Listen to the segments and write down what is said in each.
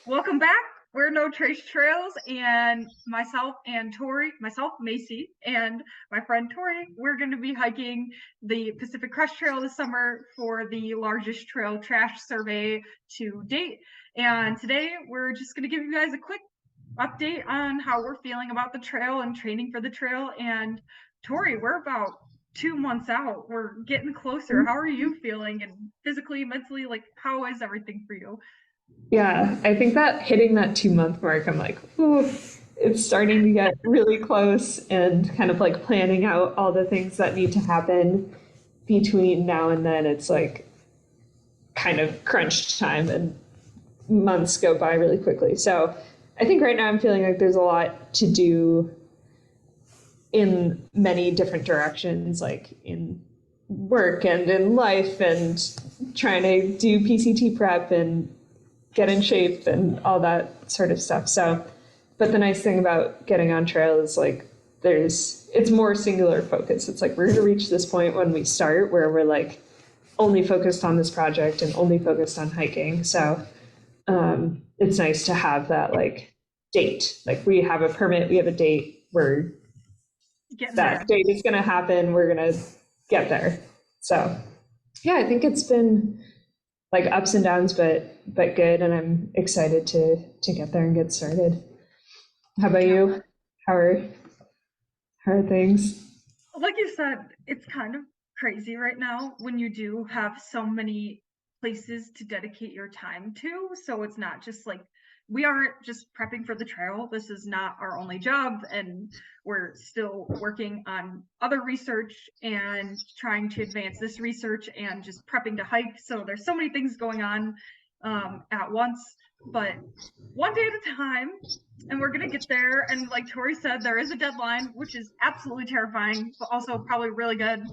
Welcome back. We're No Trace Trails, and myself, Macy, and my friend Tori, we're going to be hiking the Pacific Crest Trail this summer for the largest trail trash survey to date. And today we're just going to give you guys a quick update on how we're feeling about the trail and training for the trail. And Tori, we're about 2 months out. We're getting closer. How are you feeling, and physically, mentally, like how is everything for you? Yeah, I think that hitting that 2 month mark, I'm like, ooh, it's starting to get really close and kind of like planning out all the things that need to happen between now and then. It's like kind of crunch time and months go by really quickly. So I think right now I'm feeling like there's a lot to do in many different directions, like in work and in life and trying to do PCT prep and get in shape and all that sort of stuff. So, but the nice thing about getting on trail is like it's more singular focus. It's like we're going to reach this point when we start where we're like only focused on this project and only focused on hiking. So it's nice to have that like date. Like we have a permit, we have a date where Getting that there. date is going to happen. We're going to get there. So yeah, I think it's been like ups and downs, but good, and I'm excited to get there and get started. How about Yeah. you? How are how are things? Like you said, it's kind of crazy right now when you do have so many places to dedicate your time to. So it's not just like we aren't just prepping for the trail. This is not our only job, and we're still working on other research and trying to advance this research and just prepping to hike. So there's so many things going on at once, but one day at a time, and we're gonna get there. And like Tori said, there is a deadline, which is absolutely terrifying, but also probably really good.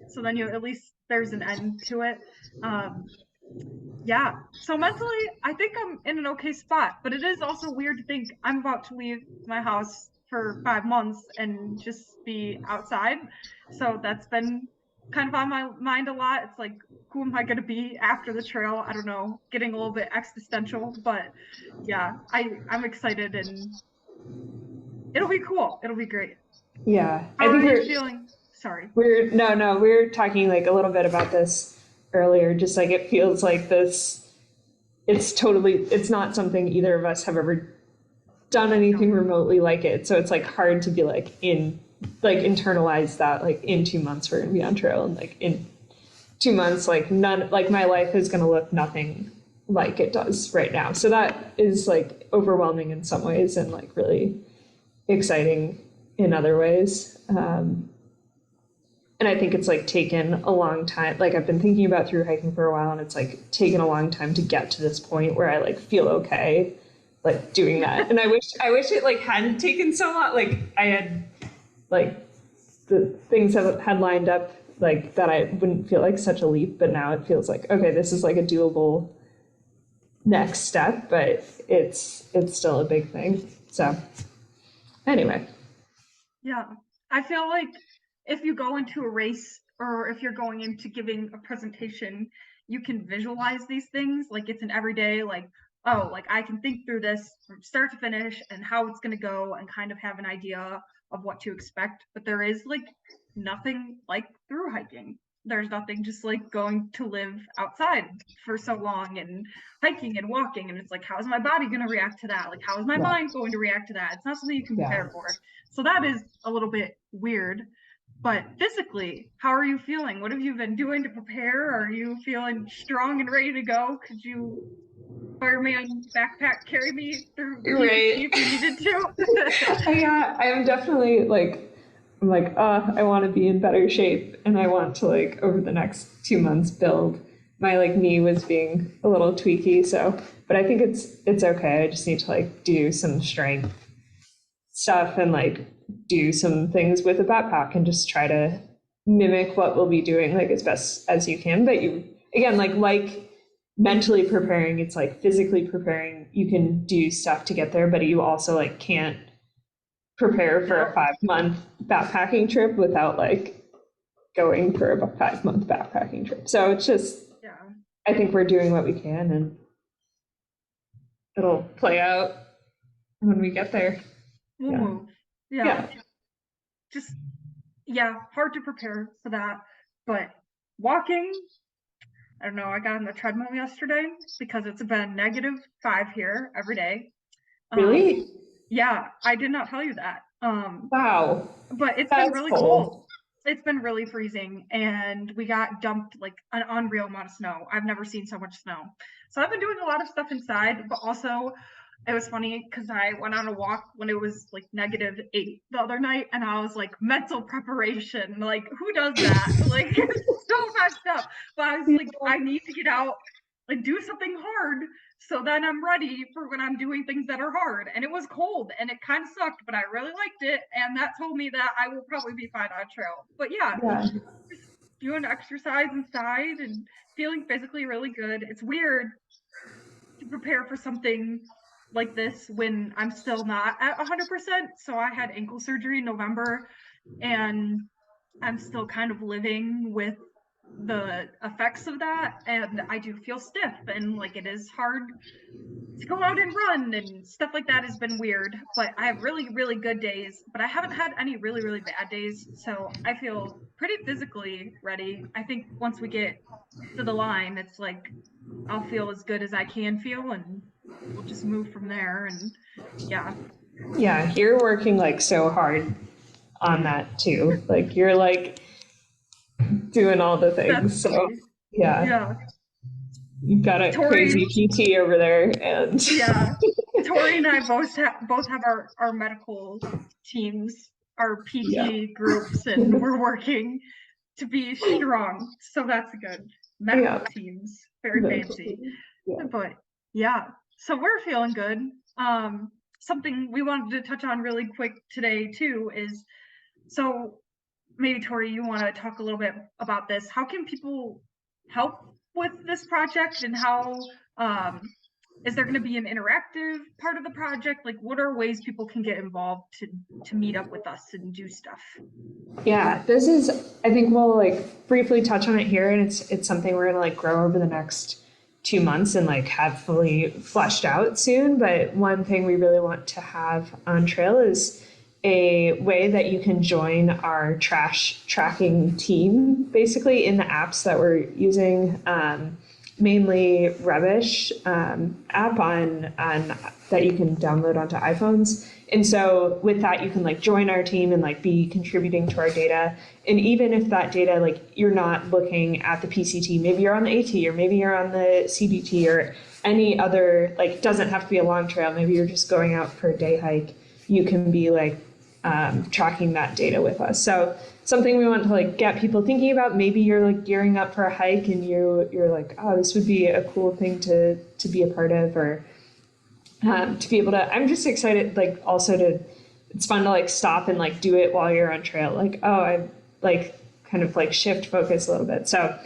So then you at least there's an end to it. Um, yeah. So mentally, I think I'm in an okay spot, but it is also weird to think I'm about to leave my house for 5 months and just be outside. So that's been kind of on my mind a lot. It's like, who am I going to be after the trail? I don't know, getting a little bit existential, but yeah, I'm excited and it'll be cool. It'll be great. Yeah, How I are think you feeling? Sorry. we're no, we were talking like a little bit about this earlier. Just like it feels like this. It's not something either of us have ever done No. anything remotely like it. So it's like hard to be like internalize that like in 2 months we're gonna be on trail and like in 2 months like none like my life is gonna look nothing like it does right now. So that is like overwhelming in some ways and like really exciting in other ways. And I think it's like taken a long time. Like I've been thinking about through hiking for a while, and it's like taken a long time to get to this point where I like feel okay, like doing that. And I wish it like hadn't taken so long. Like I had like the things that had lined up like that I wouldn't feel like such a leap, but now it feels like okay, this is like a doable next step, but it's still a big thing. So anyway, Yeah. I feel like if you go into a race or if you're going into giving a presentation, you can visualize these things. Like it's an everyday, like, oh, like I can think through this from start to finish and how it's going to go and kind of have an idea of what to expect. But there is like nothing like through hiking. There's nothing just like going to live outside for so long and hiking and walking. And it's like, how is my body going to react to that? Like, how is my yeah, mind going to react to that? It's not something you can yeah. prepare for. So that is a little bit weird. But physically, how are you feeling? What have you been doing to prepare? Are you feeling strong and ready to go? Could you fireman backpack carry me through PCT Right. if you needed to? Yeah, I am definitely like, I'm like, I want to be in better shape, and I want to like over the next 2 months build. My like knee was being a little tweaky, so but I think it's okay. I just need to like do some strength stuff and like do some things with a backpack and just try to mimic what we'll be doing like as best as you can. But you again like mentally preparing, it's like physically preparing. You can do stuff to get there, but you also like can't prepare for a No. 5 month backpacking trip without like going for a 5 month backpacking trip. So it's just Yeah. I think we're doing what we can and it'll play out when we get there. We'll Yeah. move. Yeah. Yeah. Just, yeah, hard to prepare for that. But walking, I don't know, I got on the treadmill yesterday because it's been -5 here every day. Um, Really? yeah, I did not tell you that. Wow. But it's been That's really cold. cold. It's been really freezing, and we got dumped like an unreal amount of snow. I've never seen so much snow. So I've been doing a lot of stuff inside, but also it was funny because I went on a walk when it was like -8 the other night, and I was like, mental preparation. Like, who does that? Like, it's so messed up. But I was Yeah. like, I need to get out and do something hard so then I'm ready for when I'm doing things that are hard. And it was cold and it kind of sucked, but I really liked it. And that told me that I will probably be fine on trail. But yeah, Yeah. just doing exercise inside and feeling physically really good. It's weird to prepare for something like this when I'm still not at 100%. So I had ankle surgery in November and I'm still kind of living with the effects of that. And I do feel stiff and like it is hard to go out and run and stuff like that has been weird. But I have really, really good days, but I haven't had any really, really bad days. So I feel pretty physically ready. I think once we get to the line, it's like I'll feel as good as I can feel and we'll just move from there. And yeah, Yeah, you're working like so hard on that too. Like you're like doing all the that's things. So funny. yeah, Yeah. you've got a Tori, crazy PT over there, and yeah. Tori and I both have our medical teams, our yeah, PT groups, and we're working to be strong. So that's good. Medical yeah, teams, very medical fancy. team. Yeah, But yeah, so we're feeling good. Something we wanted to touch on really quick today too is so maybe Tori, you want to talk a little bit about this. How can people help with this project and how is there going to be an interactive part of the project? Like what are ways people can get involved to meet up with us and do stuff? yeah. This is. I think we'll like briefly touch on it here, and it's something we're gonna like grow over the next 2 months and like have fully fleshed out soon. But one thing we really want to have on trail is a way that you can join our trash tracking team basically in the apps that we're using, mainly Rubbish app on that you can download onto iPhones. And so with that, you can like join our team and like be contributing to our data. And even if that data, like you're not looking at the PCT, maybe you're on the AT or maybe you're on the CBT or any other, like doesn't have to be a long trail. Maybe you're just going out for a day hike. You can be like tracking that data with us. So something we want to like get people thinking about. Maybe you're like gearing up for a hike and you're like, oh, this would be a cool thing to be a part of, or to be able to. I'm just excited, like also to. It's fun to like stop and like do it while you're on trail. Like, oh, I like kind of like shift focus a little bit. So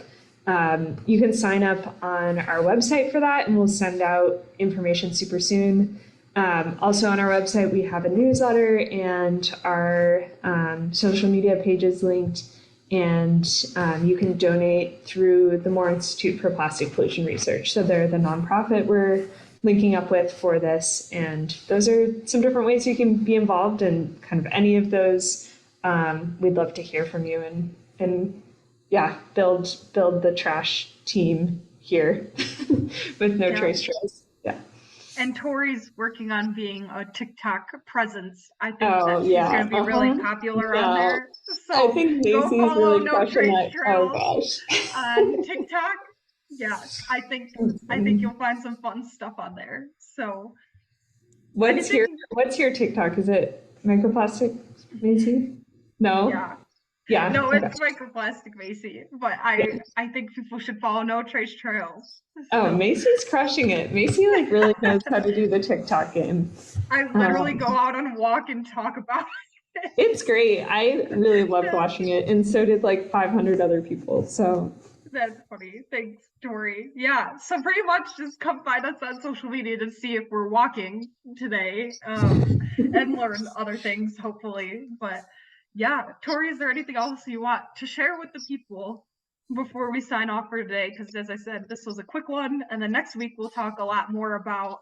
you can sign up on our website for that, and we'll send out information super soon. Also on our website, we have a newsletter and our social media pages linked, and you can donate through the Moore Institute for Plastic Pollution Research. So they're the nonprofit we're linking up with for this, and those are some different ways you can be involved in kind of any of those. We'd love to hear from you and yeah, build the trash team here with No Yeah. Trace Trails. Yeah. And Tori's working on being a TikTok presence. I think Oh that she's going yeah. to be really Uh-huh. popular on Yeah. there. I So think go Macy's follow really No crushing Trace that. Oh Trails gosh. on TikTok. Yeah, That's I think funny. you'll find some fun stuff on there. So What's your anything, what's your TikTok? Is it microplastic Macy? No? yeah. Yeah. No, Okay. it's microplastic Macy, but Yeah. I think people should follow No Trace Trails. Oh, So Macy's crushing it. Macy like really knows how to do the TikTok game. I literally go Um, out on a walk and talk about it. it's great. I really loved watching it, and so did like 500 other people. So That's funny. Thanks, Tori. Yeah, so pretty much just come find us on social media to see if we're walking today, and learn other things, hopefully. But yeah, Tori, is there anything else you want to share with the people before we sign off for today? Because as I said, this was a quick one, and then next week we'll talk a lot more about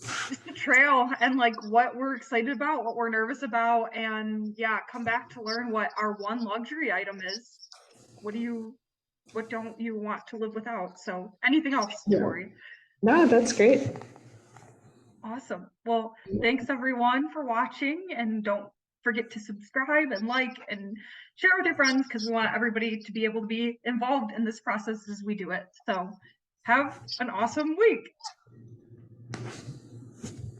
just the trail and like what we're excited about, what we're nervous about, and yeah, come back to learn what our one luxury item is. What don't you want to live without? So anything else, Yeah. Tori? No, that's great. Awesome. Well, thanks everyone for watching, and don't forget to subscribe and like and share with your friends because we want everybody to be able to be involved in this process as we do it. So have an awesome week.